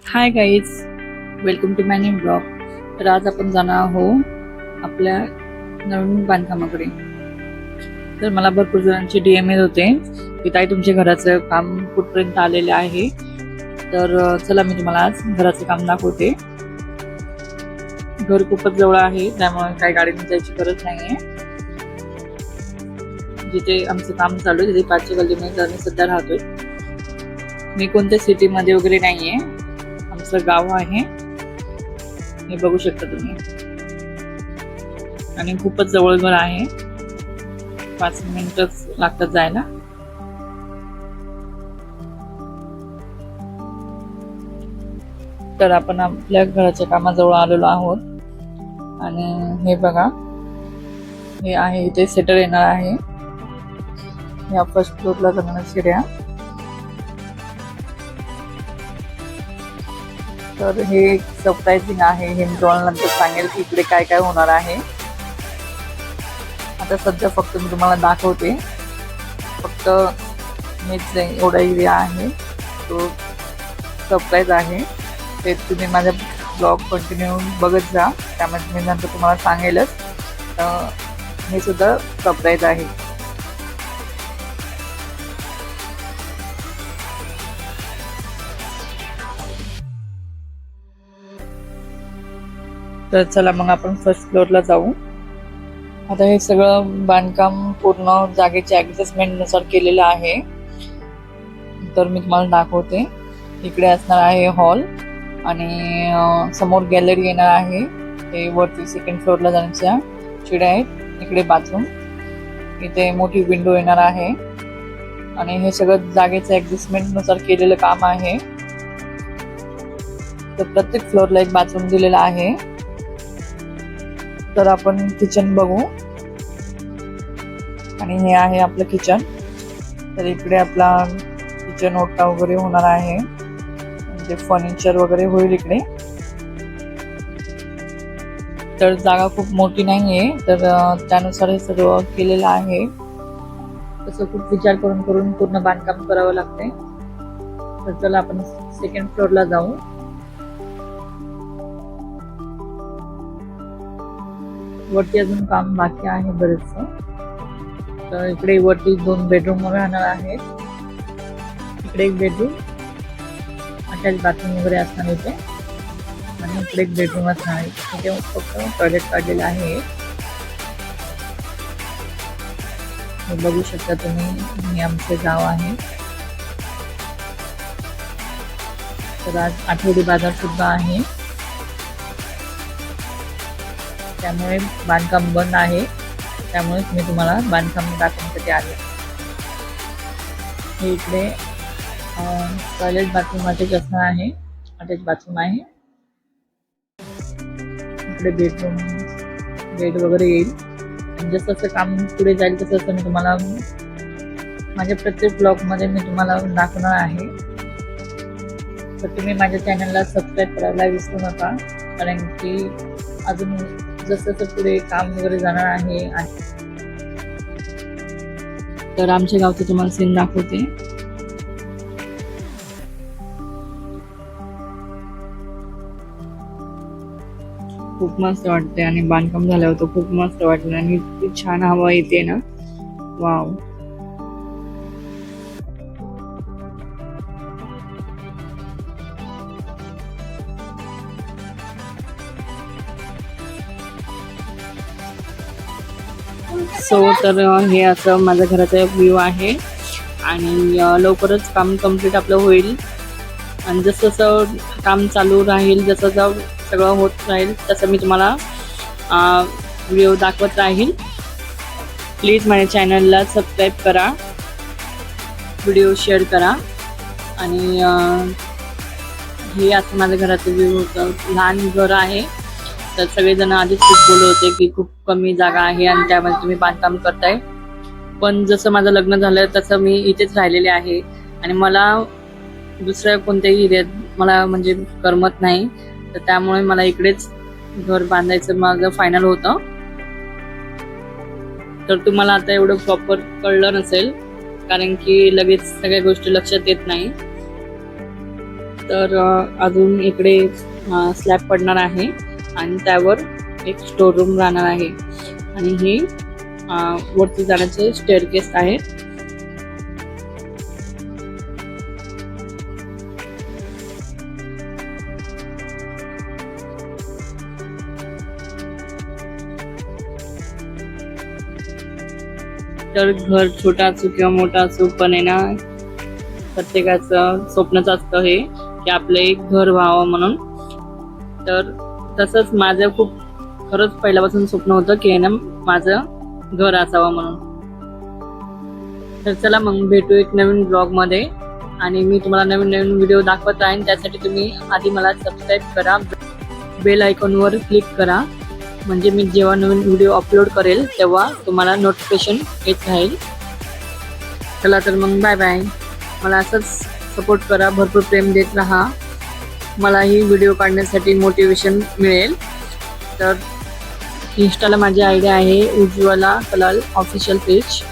High guys, welcome to my new blog. तर आज आपण जाणार आहोत आपल्या नवीन बांधकामाकडे. तर मला भरपूर जणांचे DM येत होते की ताई तुमच्या घराचं काम कुठपर्यंत आलेलं आहे. तर चला मी तुम्हाला आज घराचं काम दाखवते. घर खूपच जवळ आहे, त्यामुळे काही गाडीने जायची गरज नाहीये. जिथे आमचं काम चालू आहे तिथे 5च्या गल्लीमध्ये आम्ही सध्या राहतोय. मी कोणत्या सिटीमध्ये वगैरे नाहीये, आमचं गाव आहे, हे बघू शकता तुम्ही. आणि खूपच जवळ घर आहे, 5 मिनिटच लागतात जायला. तर आपण आपल्या घराच्या कामाजवळ आलेलो आहोत. आणि हे बघा, हे आहे इथे सेटर येणार आहे. या फर्स्ट फ्लोअरला जाणार शिड्या. तर हे सरप्राइझिंग आहे, हे मी तुम्हाला नंतर सांगेल की इकडे काय काय होणार आहे. आता सध्या फक्त मी तुम्हाला दाखवते. फक्त मीच एवढा एरिया आहे, तो सरप्राईज आहे. ते तुम्ही माझ्या ब्लॉग कंटिन्यू बघत जा, त्यामध्ये मी नंतर तुम्हाला सांगेलच. हे सुद्धा सरप्राईज आहे. तर चला मग आपण फर्स्ट फ्लोअरला जाऊ. आता हे सगळं बांधकाम पूर्ण जागेच्या ऍडजस्टमेंट नुसार केलेलं आहे. तर मी तुम्हाला दाखवते. इकडे असणार आहे हॉल आणि समोर गॅलरी येणार आहे. हे वरती सेकंड फ्लोअरला जाण्याच्या चिड्या आहेत. इकडे बाथरूम, इथे मोठी विंडो येणार आहे. आणि हे सगळं जागेच्या ऍडजस्टमेंट नुसार केलेलं काम आहे. तर प्रत्येक फ्लोअरला एक बाथरूम दिलेला आहे. तर आपण किचन बघू. आणि हे आहे आपलं किचन. तर इकडे आपला किचन ओटा वगैरे होणार आहे, म्हणजे फर्निचर वगैरे होईल इकडे. तर जागा खूप मोठी नाहीये, तर त्यानुसार हे सगळं केलेलं आहे. तसं खूप विचार करून करून पूर्ण बांधकाम करावं लागते. तर चला आपण सेकंड फ्लोअरला जाऊ. वरती अजून काम बाकी आहे बरेचसं. तर इकडे वरती 2 बेडरूम राहणार आहेत. इकडे एक बेडरूम, अटॅच बाथरूम वगैरे असणार इथे. आणि इकडे एक बेडरूम असणार आहे. इथे फक्त टॉयलेट काढलेलं आहे. हे बघू शकता तुम्ही, हे आमचे गाव आहे. तर आज आठवडी बाजार सुद्धा आहे, त्यामुळे बांधकाम बंद आहे. त्यामुळे मी तुम्हाला बांधकाम दाखवण्यासाठी आले. हे इकडे टॉयलेट बाथरूम अटॅच असणार आहे, अटॅच बाथरूम आहे. इकडे बेडरूम, बेड वगैरे येईल. आणि जसं जसं काम पुढे जाईल तसं तसं मी तुम्हाला माझ्या प्रत्येक ब्लॉगमध्ये मी तुम्हाला दाखवणार आहे. तर तुम्ही माझ्या चॅनलला सबस्क्राईब करायला विसरू नका, कारण की अजून जसं जसं पुढे काम वगैरे जाणार आहे. तर आमच्या गावचं तुम्हाला सीन दाखवते. खूप मस्त वाटते आणि बांधकाम झाल्यावर तो खूप मस्त वाटलं. आणि इतकी छान हवा येते ना, वाव. तर हे असं माझ्या घराचा व्ह्यू आहे. आणि लवकरच काम कम्प्लीट आपलं होईल. आणि जसं जसं काम चालू राहील, जसं जसं सगळं होत राहील तसं मी तुम्हाला व्हिडिओ दाखवत राहील. प्लीज माझ्या चॅनलला सबस्क्राईब करा, व्हिडिओ शेअर करा. आणि हे असं माझ्या घराचं व्ह्यू होतं. लहान घर आहे, तर सगळेजण आधीच खूप बोलत होते की खूप कमी जागा आहे आणि त्यामध्ये तुम्ही बांधकाम करताय. पण जसं माझं लग्न झालं तसं मी इथेच राहिलेले आहे. आणि मला दुसऱ्या कोणत्याही एरियात मला म्हणजे करमत नाही. तर त्यामुळे मला इकडेच घर बांधायचं माझं फायनल होतं. तर तुम्हाला आता एवढं प्रॉपर कळलं नसेल, कारण की लगेच सगळ्या गोष्टी लक्षात येत नाही. तर अजून इकडे स्लॅब पडणार आहे आणि त्यावर एक स्टोर रूम राहणार आहे आणि हे वरती जाण्याचे स्टेअरकेस आहे. तर घर छोटा असो किंवा मोठा असो पण आहे ना, प्रत्येकाचं स्वप्नच असतं हे की आपलं एक घर व्हावं म्हणून. तर तसंच माझं खूप खरंच पहिल्यापासून स्वप्न होतं की ना माझं घर असावं म्हणून. तर चला मग भेटू एक नवीन ब्लॉग मध्ये आणि मी तुम्हाला नवीन नवीन व्हिडिओ दाखवत आहे. त्यासाठी तुम्ही आधी मला सबस्क्राईब करा, बेल आयकॉनवर क्लिक करा, म्हणजे मी जेव्हा नवीन व्हिडिओ अपलोड करेल तेव्हा तुम्हाला नोटिफिकेशन येत राहील. चला तर मग बाय बाय. मला असंच सपोर्ट करा, भरपूर प्रेम देत राहा, मलाही व्हिडिओ काढण्यासाठी मोटिवेशन मिळेल. तर इंस्टाला माझी आयडी आहे उज्ज्वला कलाल ऑफिशियल पेज.